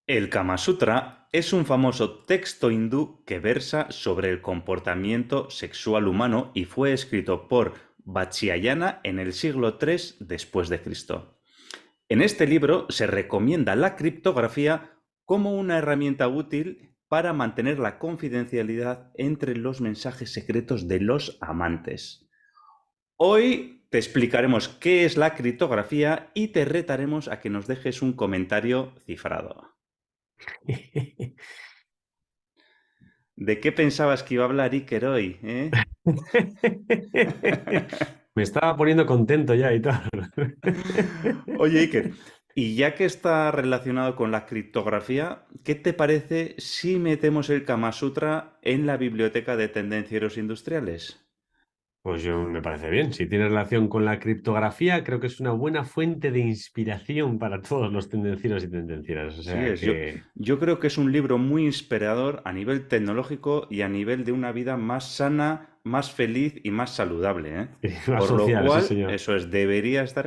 El Kama Sutra es un famoso texto hindú que versa sobre el comportamiento sexual humano y fue escrito por Vatsyayana en el siglo III después de Cristo. En este libro se recomienda la criptografía como una herramienta útil para mantener la confidencialidad entre los mensajes secretos de los amantes. Hoy te explicaremos qué es la criptografía y te retaremos a que nos dejes un comentario cifrado. ¿De qué pensabas que iba a hablar Iker hoy, Me estaba poniendo contento ya y tal. Oye, Iker, y ya que está relacionado con la criptografía, ¿qué te parece si metemos el Kama Sutra en la biblioteca de tendencieros industriales? Pues me parece bien. Si tiene relación con la criptografía, creo que es una buena fuente de inspiración para todos los tendencieros y tendencieras. O Sí sea es, yo, que yo creo que es un libro muy inspirador a nivel tecnológico y a nivel de una vida más sana, más feliz y más saludable, ¿eh? más Por lo social, sí, cual, señor. eso es, debería estar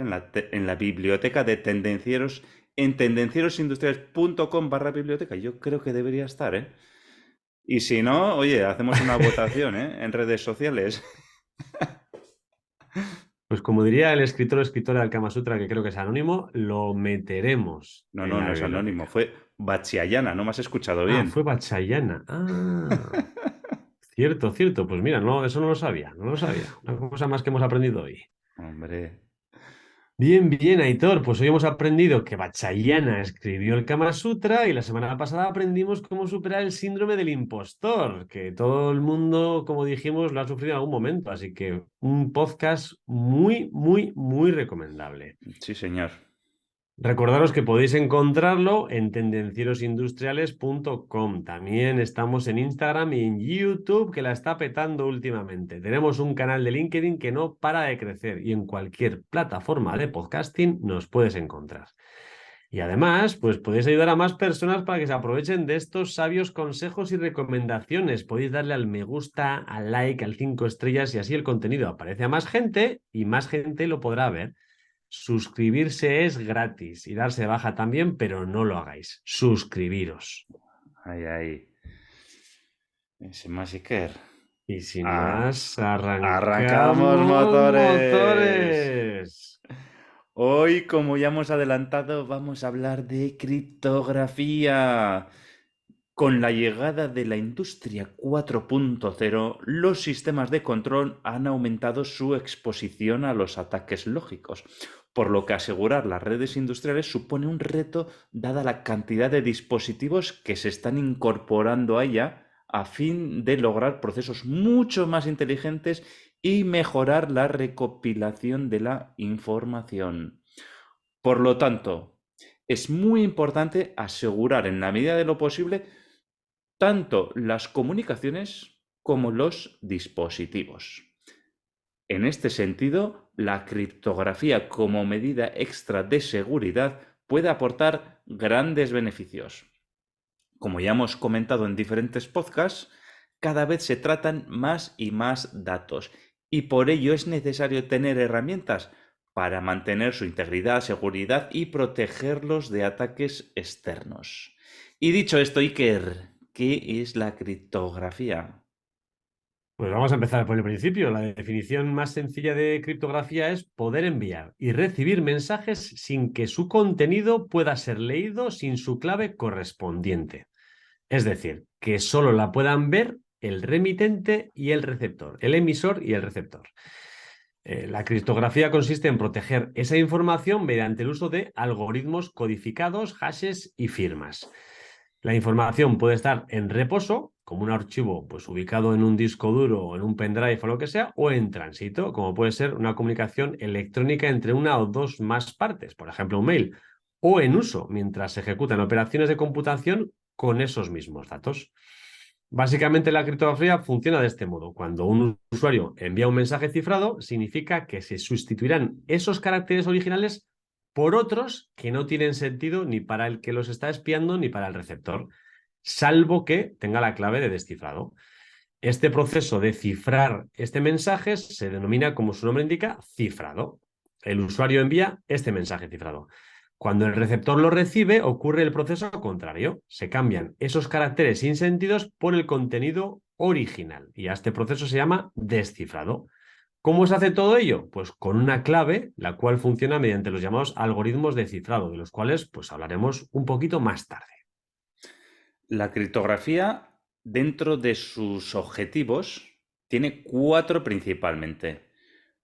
en la biblioteca de tendencieros en tendencierosindustriales.com/biblioteca. Yo creo que debería estar, ¿eh? Y si no, oye, hacemos una votación, ¿eh? En redes sociales. Pues como diría el escritor o escritora del Kama Sutra, que creo que es anónimo, lo meteremos No, en no, la no es anónimo, biblioteca. fue Vatsyayana, no me has escuchado Ah, bien. fue Vachayana. Ah, cierto, cierto. Pues mira, no, eso no lo sabía, no lo sabía. Una cosa más que hemos aprendido hoy. Hombre, Bien, bien, Aitor. Pues hoy hemos aprendido que Vachayana escribió el Kama Sutra y la semana pasada aprendimos cómo superar el síndrome del impostor, que todo el mundo, como dijimos, lo ha sufrido en algún momento. Así que un podcast muy, muy, muy recomendable. sí señor. Recordaros que podéis encontrarlo en tendencierosindustriales.com. También estamos en Instagram y en YouTube, que la está petando últimamente. Tenemos un canal de LinkedIn que no para de crecer y en cualquier plataforma de podcasting nos puedes encontrar. Y además, pues podéis ayudar a más personas para que se aprovechen de estos sabios consejos y recomendaciones. Podéis darle al me gusta, al like, al 5 estrellas y así el contenido aparece a más gente y más gente lo podrá ver. Suscribirse es gratis y darse de baja también, pero no lo hagáis. Suscribiros. Ay, ay. Ese Masiker. Y sin Ah, más, arrancamos arrancamos motores. motores. Hoy, como ya hemos adelantado, vamos a hablar de criptografía. Con la llegada de la industria 4.0, los sistemas de control han aumentado su exposición a los ataques lógicos, por lo que asegurar las redes industriales supone un reto dada la cantidad de dispositivos que se están incorporando a ella a fin de lograr procesos mucho más inteligentes y mejorar la recopilación de la información. Por lo tanto, es muy importante asegurar en la medida de lo posible tanto las comunicaciones como los dispositivos. En este sentido, la criptografía como medida extra de seguridad puede aportar grandes beneficios. Como ya hemos comentado en diferentes podcasts, cada vez se tratan más y más datos y por ello es necesario tener herramientas para mantener su integridad, seguridad y protegerlos de ataques externos. Y dicho esto, Iker, ¿qué es la criptografía? Pues vamos a empezar por el principio. La definición más sencilla de criptografía es poder enviar y recibir mensajes sin que su contenido pueda ser leído sin su clave correspondiente. Es decir, que solo la puedan ver el remitente y el receptor, el emisor y el receptor. La criptografía consiste en proteger esa información mediante el uso de algoritmos codificados, hashes y firmas. La información puede estar en reposo, como un archivo pues, ubicado en un disco duro o en un pendrive o lo que sea, o en tránsito, como puede ser una comunicación electrónica entre una o dos más partes, por ejemplo, un mail, o en uso mientras se ejecutan operaciones de computación con esos mismos datos. Básicamente la criptografía funciona de este modo. Cuando un usuario envía un mensaje cifrado, significa que se sustituirán esos caracteres originales por otros que no tienen sentido ni para el que los está espiando ni para el receptor, salvo que tenga la clave de descifrado. Este proceso de cifrar este mensaje se denomina, como su nombre indica, cifrado. El usuario envía este mensaje cifrado. Cuando el receptor lo recibe, ocurre el proceso contrario. Se cambian esos caracteres sin sentidos por el contenido original. Y a este proceso se llama descifrado. ¿Cómo se hace todo ello? Pues con una clave, la cual funciona mediante los llamados algoritmos de cifrado, de los cuales pues hablaremos un poquito más tarde. La criptografía, dentro de sus objetivos, tiene 4 principalmente.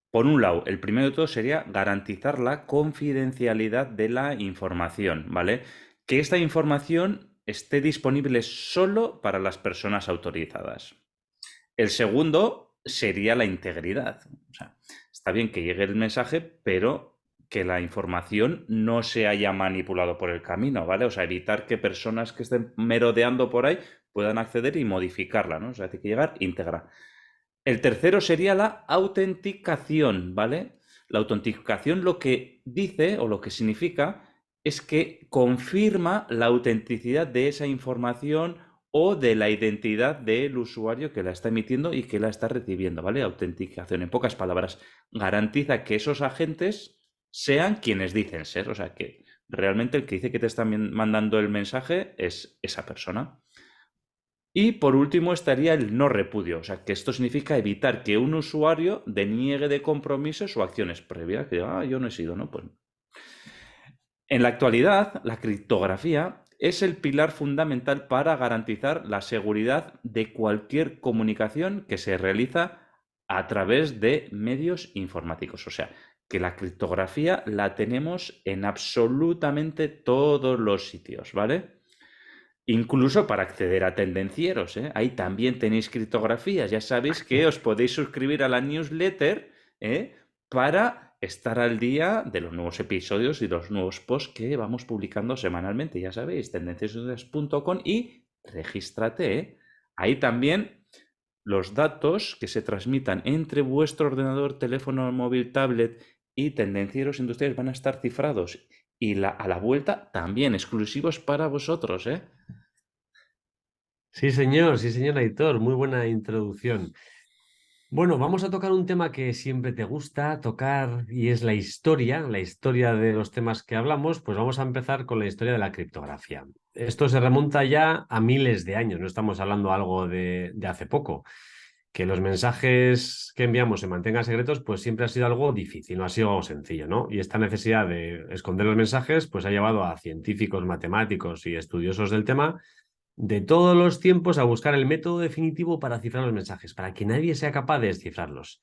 Por un lado, el primero de todo sería garantizar la confidencialidad de la información, ¿vale? Que esta información esté disponible solo para las personas autorizadas. El segundo sería la integridad. O sea, está bien que llegue el mensaje, pero que la información no se haya manipulado por el camino, ¿vale? O sea, evitar que personas que estén merodeando por ahí puedan acceder y modificarla, ¿no? O sea, tiene que llegar íntegra. El tercero sería la autenticación, ¿vale? La autenticación lo que dice o lo que significa es que confirma la autenticidad de esa información o de la identidad del usuario que la está emitiendo y que la está recibiendo, ¿vale? Autenticación, en pocas palabras, garantiza que esos agentes sean quienes dicen ser, o sea, que realmente el que dice que te está mandando el mensaje es esa persona. Y por último estaría el no repudio, o sea, que esto significa evitar que un usuario deniegue de compromisos o acciones previas, que yo no he sido, ¿no? Pues en la actualidad, la criptografía es el pilar fundamental para garantizar la seguridad de cualquier comunicación que se realiza a través de medios informáticos. O sea, que la criptografía la tenemos en absolutamente todos los sitios, ¿vale? Incluso para acceder a tendencieros, ¿eh? Ahí también tenéis criptografías. Ya sabéis que os podéis suscribir a la newsletter, ¿eh? Para estar al día de los nuevos episodios y los nuevos posts que vamos publicando semanalmente. Ya sabéis, tendencias.com y regístrate, ¿eh? Ahí también los datos que se transmitan entre vuestro ordenador, teléfono móvil, tablet y tendencieros industriales van a estar cifrados. Y a la vuelta también exclusivos para vosotros, ¿eh? Sí, señor Aitor, muy buena introducción. Bueno, vamos a tocar un tema que siempre te gusta tocar y es la historia de los temas que hablamos, pues vamos a empezar con la historia de la criptografía. Esto se remonta ya a miles de años, no estamos hablando algo de hace poco. Que los mensajes que enviamos se mantengan secretos, pues siempre ha sido algo difícil, no ha sido algo sencillo, ¿no? Y esta necesidad de esconder los mensajes, pues ha llevado a científicos, matemáticos y estudiosos del tema de todos los tiempos a buscar el método definitivo para cifrar los mensajes, para que nadie sea capaz de descifrarlos.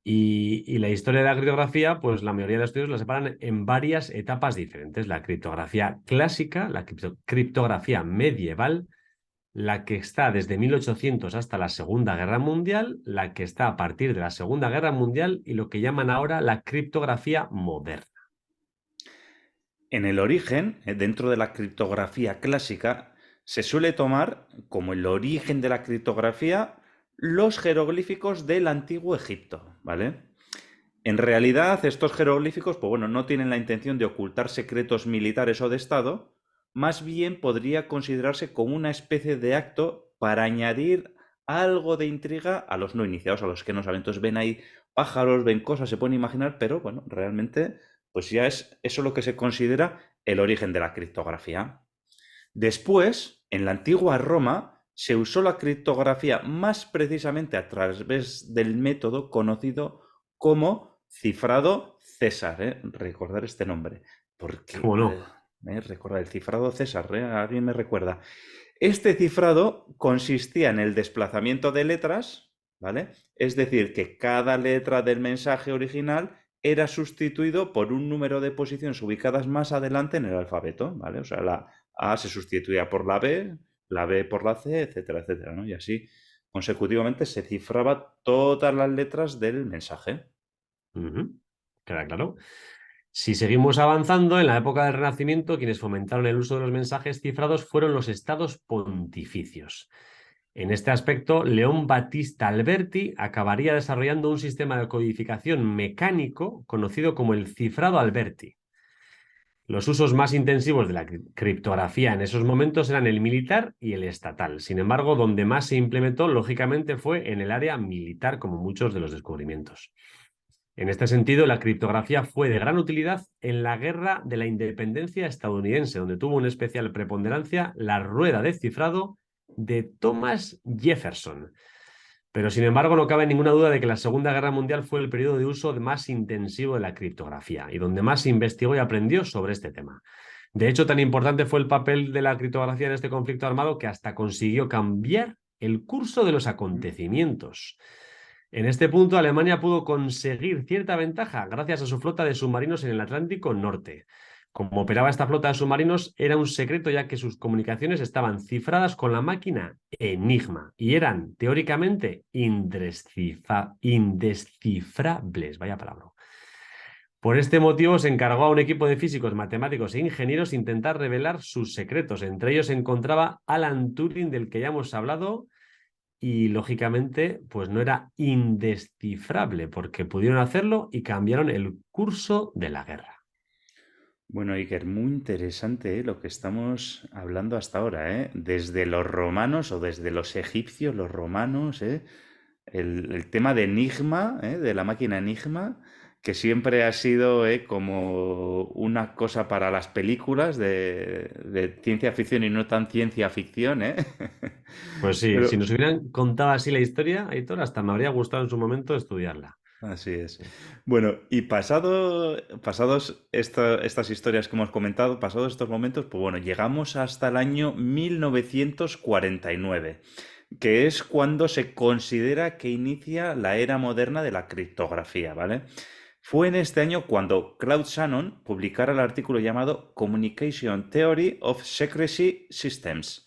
Y la historia de la criptografía, pues la mayoría de los estudios la separan en varias etapas diferentes. La criptografía clásica, la criptografía medieval, la que está desde 1800 hasta la Segunda Guerra Mundial, la que está a partir de la Segunda Guerra Mundial y lo que llaman ahora la criptografía moderna. En el origen, dentro de la criptografía clásica, se suele tomar como el origen de la criptografía los jeroglíficos del antiguo Egipto, ¿vale? En realidad, estos jeroglíficos, pues bueno, no tienen la intención de ocultar secretos militares o de Estado, más bien podría considerarse como una especie de acto para añadir algo de intriga a los no iniciados, a los que no saben. Entonces ven ahí pájaros, ven cosas, se pueden imaginar, pero bueno, realmente, pues ya es eso lo que se considera el origen de la criptografía. Después, en la antigua Roma, se usó la criptografía más precisamente a través del método conocido como cifrado César, ¿eh? Recordar este nombre, porque ¿Cómo no? recordar el cifrado César, ¿eh? ¿Alguien me recuerda? Este cifrado consistía en el desplazamiento de letras, ¿vale? Es decir, que cada letra del mensaje original era sustituido por un número de posiciones ubicadas más adelante en el alfabeto, ¿vale? O sea, la A se sustituía por la B por la C, etcétera, etcétera, ¿no? Y así consecutivamente se cifraba todas las letras del mensaje. Queda claro. Si seguimos avanzando, en la época del Renacimiento, quienes fomentaron el uso de los mensajes cifrados fueron los estados pontificios. En este aspecto, León Battista Alberti acabaría desarrollando un sistema de codificación mecánico conocido como el cifrado Alberti. Los usos más intensivos de la criptografía en esos momentos eran el militar y el estatal. Sin embargo, donde más se implementó, lógicamente, fue en el área militar, como muchos de los descubrimientos. En este sentido, la criptografía fue de gran utilidad en la Guerra de la Independencia estadounidense, donde tuvo una especial preponderancia la rueda de cifrado de Thomas Jefferson. Pero, sin embargo, no cabe ninguna duda de que la Segunda Guerra Mundial fue el periodo de uso más intensivo de la criptografía y donde más se investigó y aprendió sobre este tema. De hecho, tan importante fue el papel de la criptografía en este conflicto armado que hasta consiguió cambiar el curso de los acontecimientos. En este punto, Alemania pudo conseguir cierta ventaja gracias a su flota de submarinos en el Atlántico Norte. Como operaba esta flota de submarinos era un secreto, ya que sus comunicaciones estaban cifradas con la máquina Enigma y eran teóricamente indescifrables. Vaya palabra. Por este motivo se encargó a un equipo de físicos, matemáticos e ingenieros intentar revelar sus secretos. Entre ellos se encontraba Alan Turing, del que ya hemos hablado, y lógicamente pues no era indescifrable porque pudieron hacerlo y cambiaron el curso de la guerra. Bueno, Iker, muy interesante, lo que estamos hablando hasta ahora, ¿eh? Desde los romanos o desde los egipcios, los romanos, ¿eh? El tema de Enigma, ¿eh? De la máquina Enigma, que siempre ha sido, como una cosa para las películas de ciencia ficción y no tan ciencia ficción, ¿eh? Pues sí, Pero si nos hubieran contado así la historia, Aitor, hasta me habría gustado en su momento estudiarla. así es. Sí. Bueno, y pasados estas historias que hemos comentado, pasados estos momentos, pues bueno, llegamos hasta el año 1949, que es cuando se considera que inicia la era moderna de la criptografía, ¿vale? Fue en este año cuando Claude Shannon publicara el artículo llamado Communication Theory of Secrecy Systems.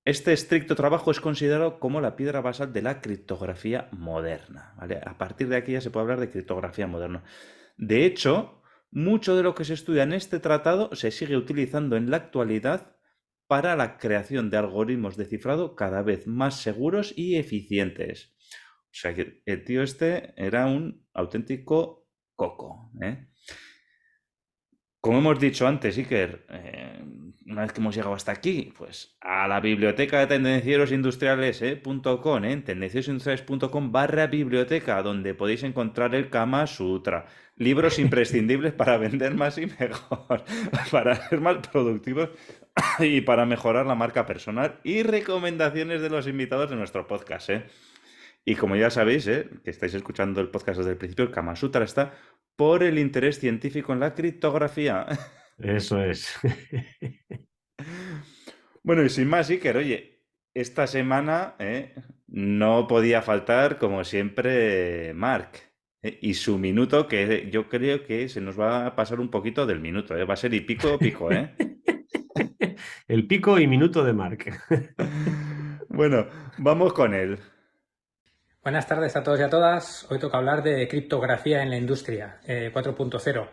Este estricto trabajo es considerado como la piedra basal de la criptografía moderna, ¿vale? A partir de aquí ya se puede hablar de criptografía moderna. De hecho, mucho de lo que se estudia en este tratado se sigue utilizando en la actualidad para la creación de algoritmos de cifrado cada vez más seguros y eficientes. O sea que el tío este era un auténtico coco, ¿eh? Como hemos dicho antes, Iker, una vez que hemos llegado hasta aquí, pues a la biblioteca de tendencierosindustriales.com, tendencierosindustriales.com/biblioteca, donde podéis encontrar el Kama Sutra, libros imprescindibles para vender más y mejor, para ser más productivos y para mejorar la marca personal, y recomendaciones de los invitados de nuestro podcast, ¿eh? Y como ya sabéis, que estáis escuchando el podcast desde el principio, el Kama Sutra está por el interés científico en la criptografía. Eso es. Bueno, y sin más, Iker, oye, esta semana no podía faltar, como siempre, Marc. Y su minuto, que yo creo que se nos va a pasar un poquito del minuto, ¿eh? Va a ser y pico, pico, ¿eh? El pico y minuto de Marc. Bueno, vamos con él. Buenas tardes a todos y a todas. Hoy toca hablar de criptografía en la industria 4.0.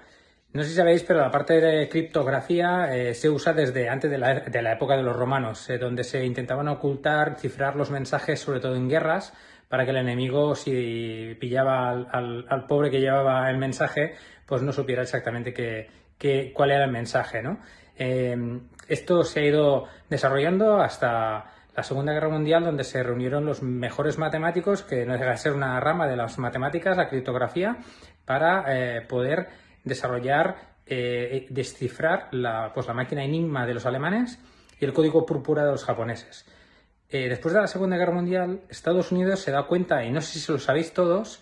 No sé si sabéis, pero la parte de criptografía se usa desde antes de la época de los romanos, donde se intentaban ocultar, cifrar los mensajes, sobre todo en guerras, para que el enemigo, si pillaba al pobre que llevaba el mensaje, pues no supiera exactamente cuál era el mensaje, ¿no? Esto se ha ido desarrollando hasta la Segunda Guerra Mundial, donde se reunieron los mejores matemáticos, que no deja de ser una rama de las matemáticas, la criptografía, para poder desarrollar, descifrar la máquina Enigma de los alemanes y el código púrpura de los japoneses. Después de la Segunda Guerra Mundial, Estados Unidos se da cuenta, y no sé si lo sabéis todos,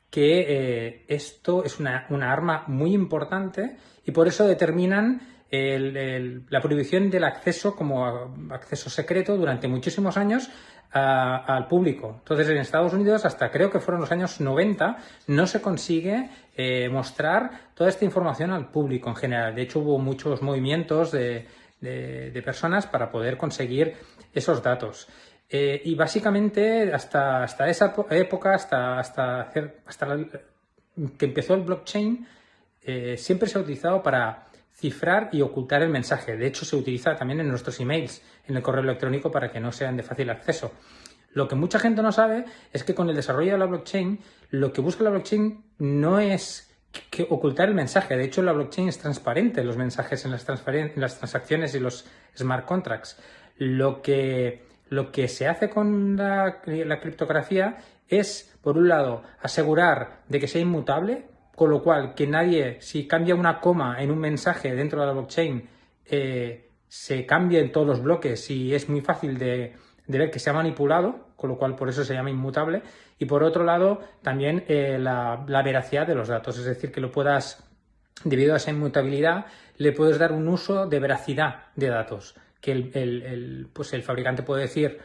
que esto es una arma muy importante, y por eso determinan la prohibición del acceso como acceso secreto durante muchísimos años al público. Entonces, en Estados Unidos, hasta creo que fueron los años 90, no se consigue mostrar toda esta información al público en general. De hecho, hubo muchos movimientos de personas para poder conseguir esos datos. Y básicamente hasta esa época, hasta que empezó el blockchain, siempre se ha utilizado para cifrar y ocultar el mensaje. De hecho, se utiliza también en nuestros emails, en el correo electrónico, para que no sean de fácil acceso. Lo que mucha gente no sabe es que con el desarrollo de la blockchain, lo que busca la blockchain no es que ocultar el mensaje. De hecho, la blockchain es transparente, los mensajes en las transacciones y los smart contracts. Lo que se hace con la criptografía es, por un lado, asegurar de que sea inmutable, con lo cual que nadie, si cambia una coma en un mensaje dentro de la blockchain, se cambie en todos los bloques y es muy fácil de ver que se ha manipulado, con lo cual por eso se llama inmutable. Y por otro lado, también la veracidad de los datos, es decir, que lo puedas, debido a esa inmutabilidad, le puedes dar un uso de veracidad de datos, que pues el fabricante puede decir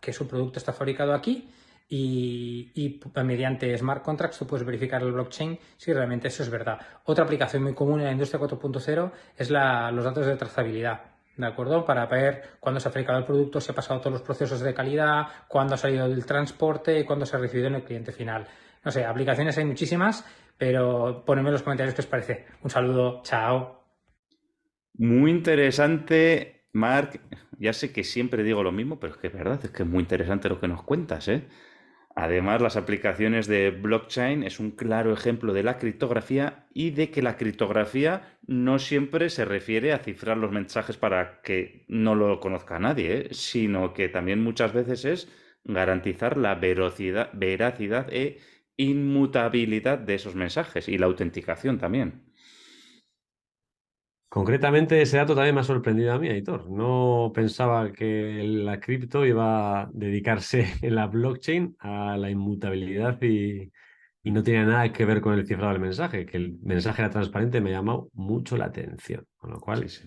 que su producto está fabricado aquí y mediante smart contracts tú puedes verificar el blockchain si realmente eso es verdad. Otra aplicación muy común en la industria 4.0 es los datos de trazabilidad. ¿De acuerdo? Para ver cuándo se ha fabricado el producto, si ha pasado todos los procesos de calidad, cuándo ha salido del transporte y cuándo se ha recibido en el cliente final. No sé, aplicaciones hay muchísimas, pero ponedme en los comentarios qué os parece. Un saludo, chao. Muy interesante, Marc. Ya sé que siempre digo lo mismo, pero es que es verdad, es que es muy interesante lo que nos cuentas, ¿eh? Además, las aplicaciones de blockchain es un claro ejemplo de la criptografía y de que la criptografía no siempre se refiere a cifrar los mensajes para que no lo conozca nadie, ¿eh? Sino que también muchas veces es garantizar la veracidad e inmutabilidad de esos mensajes y la autenticación también. Concretamente, ese dato también me ha sorprendido a mí, Aitor. No pensaba que la cripto iba a dedicarse en la blockchain a la inmutabilidad y no tenía nada que ver con el cifrado del mensaje, que el mensaje era transparente, me ha llamado mucho la atención. Con lo Sí, cual, sí.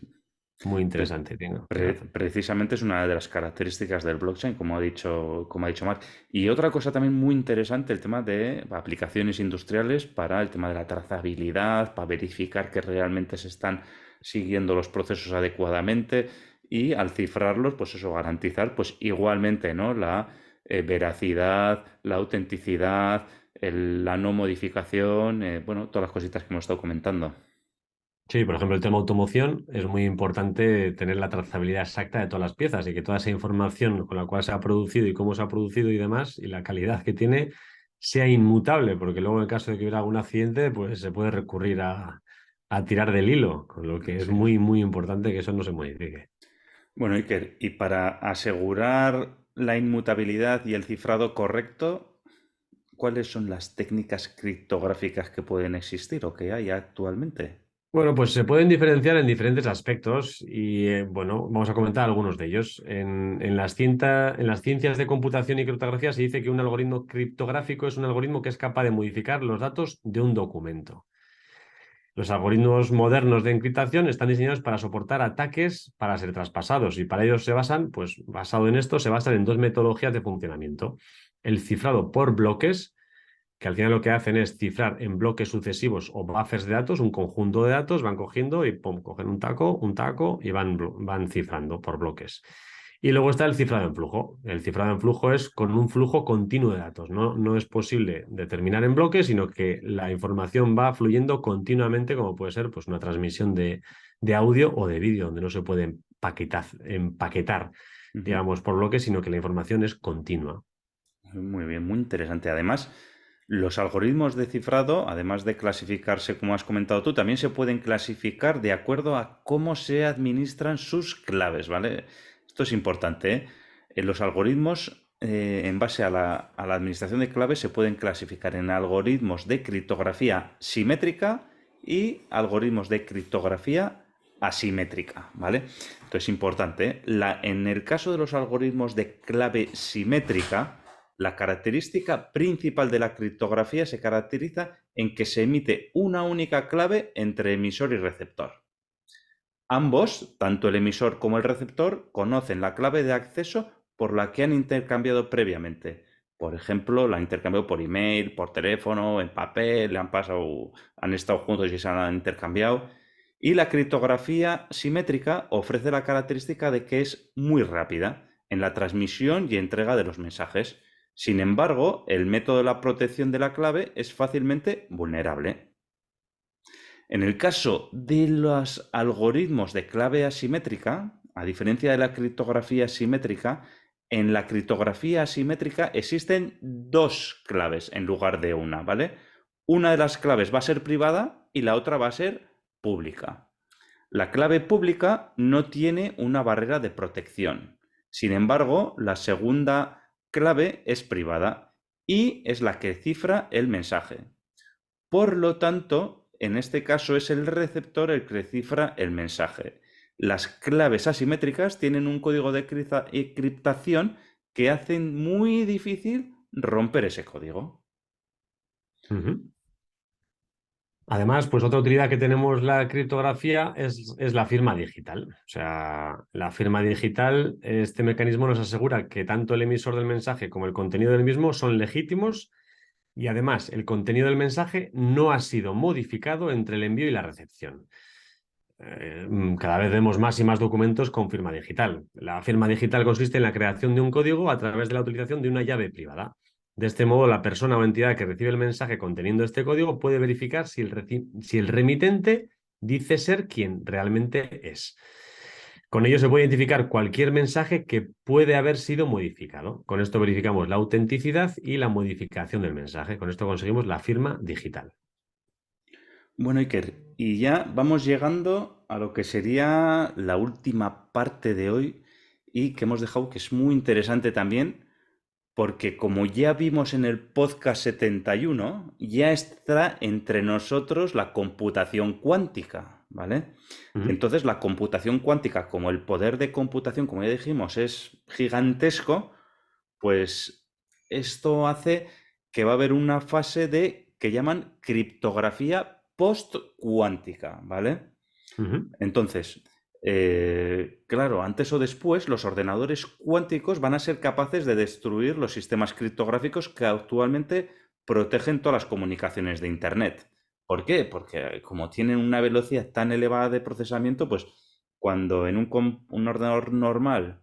muy Pre- interesante, tienes razón. Precisamente es una de las características del blockchain, como ha dicho Mark. Y otra cosa también muy interesante, el tema de aplicaciones industriales para el tema de la trazabilidad, para verificar que realmente se están siguiendo los procesos adecuadamente y al cifrarlos, pues eso, garantizar pues igualmente, ¿no? La veracidad, la autenticidad, la no modificación, bueno, todas las cositas que hemos estado comentando. Sí, por ejemplo, el tema automoción es muy importante tener la trazabilidad exacta de todas las piezas y que toda esa información con la cual se ha producido y cómo se ha producido y demás y la calidad que tiene sea inmutable, porque luego en el caso de que hubiera algún accidente, pues se puede recurrir a tirar del hilo, con lo que es Sí. muy, muy importante que eso no se modifique. Bueno, Iker, y para asegurar la inmutabilidad y el cifrado correcto, ¿cuáles son las técnicas criptográficas que pueden existir o que hay actualmente? Bueno, pues se pueden diferenciar en diferentes aspectos y bueno, vamos a comentar algunos de ellos. En las ciencias de computación y criptografía se dice que un algoritmo criptográfico es un algoritmo que es capaz de modificar los datos de un documento. Los algoritmos modernos de encriptación están diseñados para soportar ataques para ser traspasados y para ellos se basan, pues basado en esto, se basan en dos metodologías de funcionamiento. El cifrado por bloques, que al final lo que hacen es cifrar en bloques sucesivos o buffers de datos, un conjunto de datos, van cogiendo y pum, cogen un taco y van cifrando por bloques. Y luego está el cifrado en flujo. El cifrado en flujo es con un flujo continuo de datos. No es posible determinar en bloques, sino que la información va fluyendo continuamente, como puede ser pues, una transmisión de audio o de vídeo, donde no se puede empaquetar, Ujú. digamos, por bloques, sino que la información es continua. Muy bien, muy interesante. Además, los algoritmos de cifrado, además de clasificarse, como has comentado tú, también se pueden clasificar de acuerdo a cómo se administran sus claves, ¿vale? Esto es importante, ¿eh? Los algoritmos, en base a la administración de claves, se pueden clasificar en algoritmos de criptografía simétrica y algoritmos de criptografía asimétrica, ¿vale? Entonces, importante, ¿eh? En el caso de los algoritmos de clave simétrica, la característica principal de la criptografía se caracteriza en que se emite una única clave entre emisor y receptor. Ambos, tanto el emisor como el receptor, conocen la clave de acceso por la que han intercambiado previamente. Por ejemplo, la han intercambiado por email, por teléfono, en papel, han estado juntos y se han intercambiado. Y la criptografía simétrica ofrece la característica de que es muy rápida en la transmisión y entrega de los mensajes. Sin embargo, el método de la protección de la clave es fácilmente vulnerable. En el caso de los algoritmos de clave asimétrica, a diferencia de la criptografía simétrica, en la criptografía asimétrica existen dos claves en lugar de una, ¿vale? Una de las claves va a ser privada y la otra va a ser pública. La clave pública no tiene una barrera de protección. Sin embargo, la segunda clave es privada y es la que cifra el mensaje. Por lo tanto, en este caso es el receptor el que cifra el mensaje. Las claves asimétricas tienen un código de encriptación que hacen muy difícil romper ese código. Ujú. Además, pues otra utilidad que tenemos la criptografía es la firma digital. O sea, la firma digital, este mecanismo nos asegura que tanto el emisor del mensaje como el contenido del mismo son legítimos y además el contenido del mensaje no ha sido modificado entre el envío y la recepción. Cada vez vemos más y más documentos con firma digital. La firma digital consiste en la creación de un código a través de la utilización de una llave privada. De este modo, la persona o entidad que recibe el mensaje conteniendo este código puede verificar si el remitente dice ser quien realmente es. Con ello se puede identificar cualquier mensaje que puede haber sido modificado. Con esto verificamos la autenticidad y la modificación del mensaje. Con esto conseguimos la firma digital. Bueno, Iker, y ya vamos llegando a lo que sería la última parte de hoy y que hemos dejado que es muy interesante también, porque como ya vimos en el podcast 71, ya está entre nosotros la computación cuántica, ¿vale? Y Ujú. entonces la computación cuántica, como el poder de computación, como ya dijimos, es gigantesco, pues esto hace que va a haber una fase de que llaman criptografía post-cuántica, ¿vale? Ujú. Entonces, claro, antes o después los ordenadores cuánticos van a ser capaces de destruir los sistemas criptográficos que actualmente protegen todas las comunicaciones de Internet. ¿Por qué? Porque como tienen una velocidad tan elevada de procesamiento, pues cuando en un ordenador normal,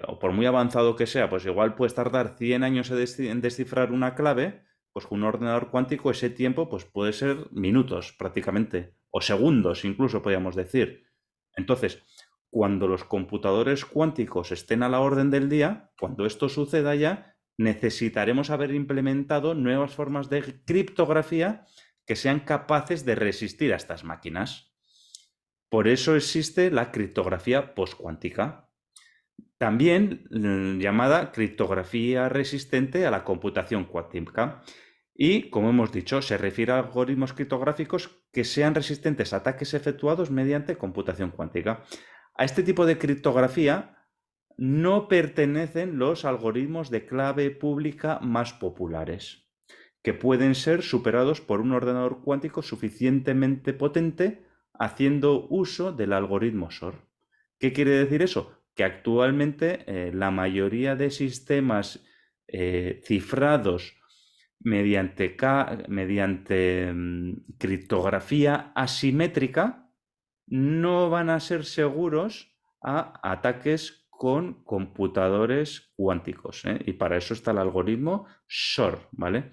o por muy avanzado que sea, pues igual puedes tardar 100 años en descifrar una clave, pues con un ordenador cuántico ese tiempo pues puede ser minutos prácticamente, o segundos incluso podríamos decir. Entonces, cuando los computadores cuánticos estén a la orden del día, cuando esto suceda ya, necesitaremos haber implementado nuevas formas de criptografía que sean capaces de resistir a estas máquinas. Por eso existe la criptografía postcuántica, también llamada criptografía resistente a la computación cuántica. Y, como hemos dicho, se refiere a algoritmos criptográficos que sean resistentes a ataques efectuados mediante computación cuántica. A este tipo de criptografía no pertenecen los algoritmos de clave pública más populares, que pueden ser superados por un ordenador cuántico suficientemente potente haciendo uso del algoritmo SOR. ¿Qué quiere decir eso? Que actualmente la mayoría de sistemas cifrados mediante criptografía asimétrica no van a ser seguros a ataques con computadores cuánticos, ¿eh? Y para eso está el algoritmo SOR, ¿vale?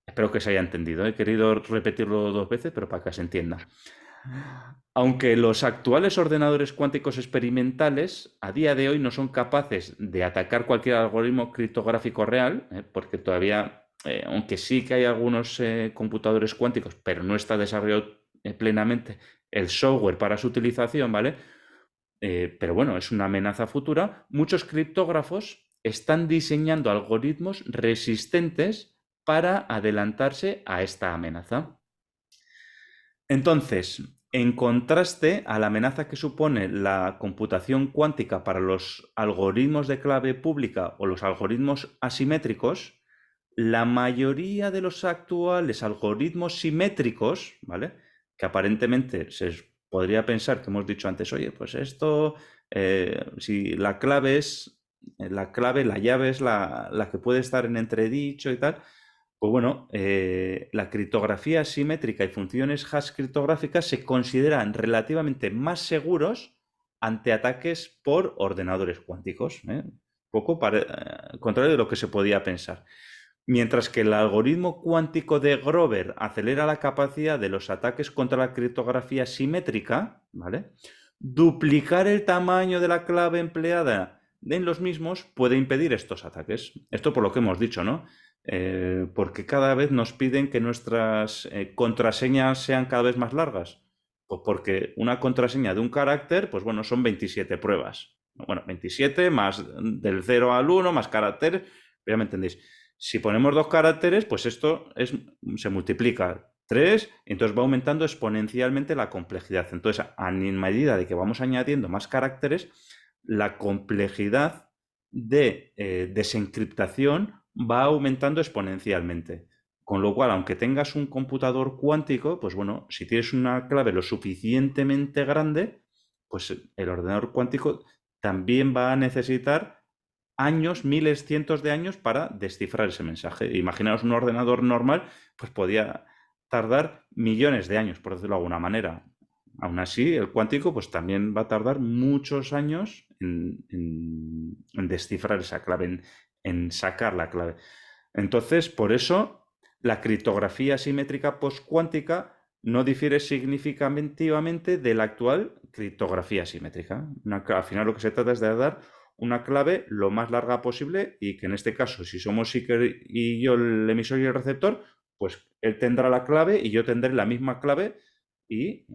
Espero que se haya entendido. He querido repetirlo 2 veces, pero para que se entienda. Aunque los actuales ordenadores cuánticos experimentales a día de hoy no son capaces de atacar cualquier algoritmo criptográfico real, porque todavía, aunque sí que hay algunos computadores cuánticos, pero no está desarrollado plenamente el software para su utilización, ¿vale? Pero bueno, es una amenaza futura. Muchos criptógrafos están diseñando algoritmos resistentes para adelantarse a esta amenaza. Entonces, en contraste a la amenaza que supone la computación cuántica para los algoritmos de clave pública o los algoritmos asimétricos, la mayoría de los actuales algoritmos simétricos, ¿vale? Que aparentemente se podría pensar que hemos dicho antes, oye, pues esto, si la clave es, la llave es la que puede estar en entredicho y tal, pues bueno, la criptografía asimétrica y funciones hash criptográficas se consideran relativamente más seguros ante ataques por ordenadores cuánticos, ¿eh? Poco contrario de lo que se podía pensar. Mientras que el algoritmo cuántico de Grover acelera la capacidad de los ataques contra la criptografía simétrica, ¿vale? Duplicar el tamaño de la clave empleada en los mismos puede impedir estos ataques. Esto por lo que hemos dicho, ¿no? Porque cada vez nos piden que nuestras contraseñas sean cada vez más largas. Pues porque una contraseña de un carácter, pues bueno, son 27 pruebas. Bueno, 27 más del 0 al 1, más carácter, ya me entendéis. Si ponemos 2 caracteres, pues se multiplica 3, entonces va aumentando exponencialmente la complejidad. Entonces, a medida de que vamos añadiendo más caracteres, la complejidad de desencriptación va aumentando exponencialmente. Con lo cual, aunque tengas un computador cuántico, pues bueno, si tienes una clave lo suficientemente grande, pues el ordenador cuántico también va a necesitar años, miles, cientos de años para descifrar ese mensaje. Imaginaos un ordenador normal, pues podía tardar millones de años, por decirlo de alguna manera. Aún así, el cuántico pues también va a tardar muchos años en descifrar esa clave, en sacar la clave. Entonces, por eso, la criptografía simétrica postcuántica no difiere significativamente de la actual criptografía simétrica. Al final lo que se trata es de dar una clave lo más larga posible y que en este caso, si somos Iker y yo el emisor y el receptor, pues él tendrá la clave y yo tendré la misma clave y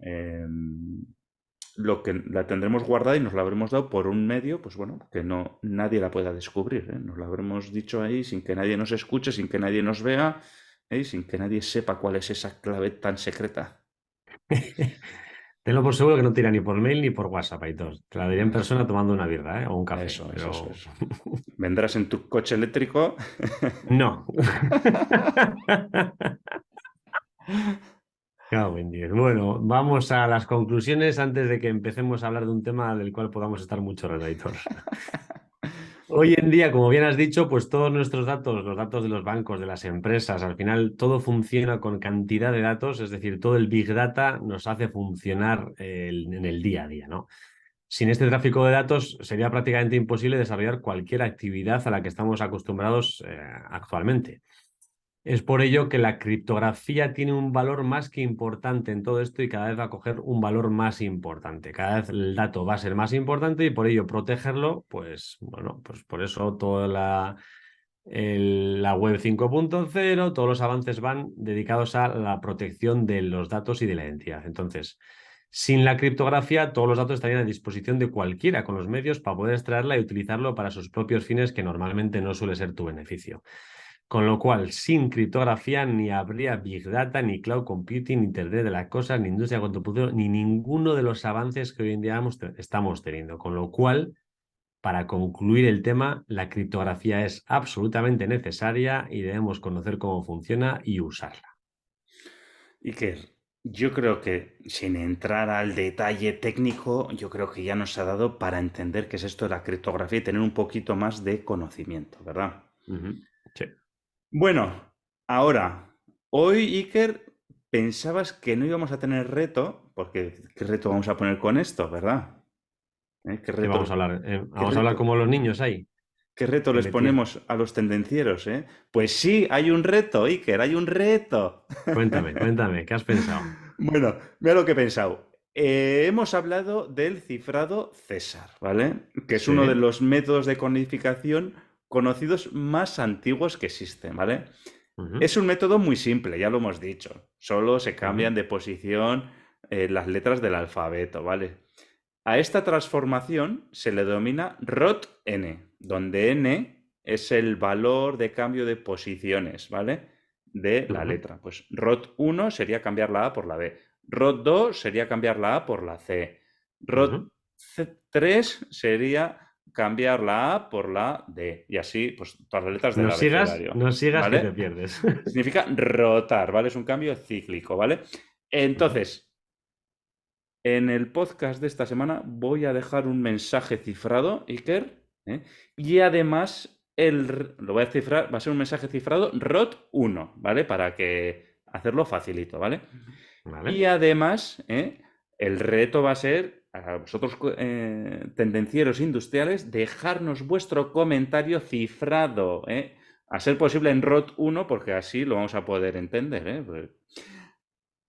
lo que la tendremos guardada y nos la habremos dado por un medio, pues bueno, que no nadie la pueda descubrir, ¿eh? Nos la habremos dicho ahí sin que nadie nos escuche, sin que nadie nos vea, ¿eh? Sin que nadie sepa cuál es esa clave tan secreta. Tenlo por seguro que no tira ni por mail ni por WhatsApp, Aitor. Te la diré en persona tomando una birra, ¿eh? O un café, Eso pero es. Vendrás en tu coche eléctrico. no. Cago en 10. Bueno, vamos a las conclusiones antes de que empecemos a hablar de un tema del cual podamos estar mucho rato, Aitor. Hoy en día, como bien has dicho, pues todos nuestros datos, los datos de los bancos, de las empresas, al final todo funciona con cantidad de datos, es decir, todo el Big Data nos hace funcionar en el día a día, ¿no? Sin este tráfico de datos sería prácticamente imposible desarrollar cualquier actividad a la que estamos acostumbrados actualmente. Es por ello que la criptografía tiene un valor más que importante en todo esto y cada vez va a coger un valor más importante. Cada vez el dato va a ser más importante y por ello protegerlo, pues bueno, pues por eso toda la web 5.0, todos los avances van dedicados a la protección de los datos y de la identidad. Entonces, sin la criptografía, todos los datos estarían a disposición de cualquiera con los medios para poder extraerla y utilizarlo para sus propios fines, que normalmente no suele ser tu beneficio. Con lo cual, sin criptografía ni habría Big Data, ni Cloud Computing, ni Internet de las Cosas, ni Industria 4.0, ni ninguno de los avances que hoy en día estamos teniendo. Con lo cual, para concluir el tema, la criptografía es absolutamente necesaria y debemos conocer cómo funciona y usarla. Iker, yo creo que sin entrar al detalle técnico, yo creo que ya nos ha dado para entender qué es esto de la criptografía y tener un poquito más de conocimiento, ¿verdad? Sí. Bueno, ahora, hoy, Iker, pensabas que no íbamos a tener reto, porque ¿qué reto vamos a poner con esto, verdad? ¿Qué ¿Qué vamos a reto, hablar? qué Vamos a hablar reto, como los niños ahí, qué reto que les le tiran. ponemos a los tendencieros, eh? Pues sí, hay un reto, Iker, hay un reto. Cuéntame, ¿qué has pensado? Bueno, mira lo que he pensado. Hemos hablado del cifrado César, ¿vale? Que es Sí. uno de los métodos de codificación conocidos más antiguos que existen, ¿vale? Ujú, Es un método muy simple, ya lo hemos dicho. Solo se ujú, cambian de posición las letras del alfabeto, ¿vale? A esta transformación se le denomina ROT-N, donde N es el valor de cambio de posiciones, ¿vale? De la ujú, letra. Pues ROT1 sería cambiar la A por la B. ROT2 sería cambiar la A por la C. ujú. ROT3 sería cambiar la A por la D. Y así, pues, todas las letras del abecedario, No sigas que te ¿vale? pierdes. Significa rotar, ¿vale? Es un cambio cíclico, ¿vale? Ujú. Entonces, en el podcast de esta semana voy a dejar un mensaje cifrado, Iker, ¿eh? Y además lo voy a cifrar, va a ser un mensaje cifrado ROT1, ¿vale? Para que hacerlo facilito, ¿vale? Y Vale. además, el reto va a ser a vosotros, tendencieros industriales, dejarnos vuestro comentario cifrado, ¿eh? A ser posible en ROT1, porque así lo vamos a poder entender, ¿eh? Pues,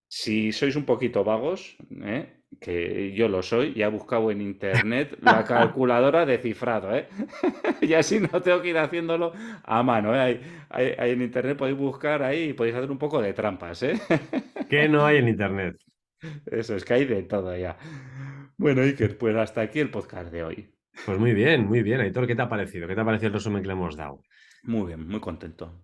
si sois un poquito vagos, que yo lo soy, ya he buscado en internet la calculadora de cifrado, ¿eh? Y así no tengo que ir haciéndolo a mano, ¿eh? Ahí en internet podéis buscar ahí y podéis hacer un poco de trampas, ¿eh? ¿Qué no hay en internet? Eso es que hay de todo ya. Bueno, Iker, pues hasta aquí el podcast de hoy. Pues muy bien, Aitor, ¿qué te ha parecido? ¿Qué te ha parecido el resumen que le hemos dado? Muy bien, muy contento.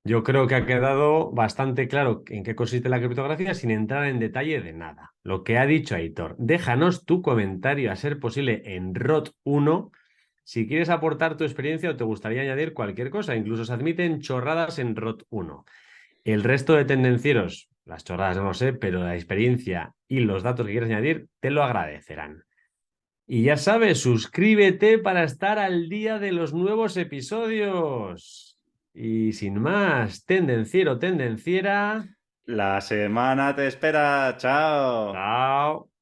Yo creo que ha quedado bastante claro en qué consiste la criptografía sin entrar en detalle de nada. Lo que ha dicho Aitor, déjanos tu comentario a ser posible en ROT1 si quieres aportar tu experiencia o te gustaría añadir cualquier cosa. Incluso se admiten chorradas en ROT1. El resto de tendencieros, las chorradas no lo sé, pero la experiencia y los datos que quieres añadir te lo agradecerán. Y ya sabes, suscríbete para estar al día de los nuevos episodios. Y sin más, tendenciero, tendenciera. La semana te espera. Chao. Chao.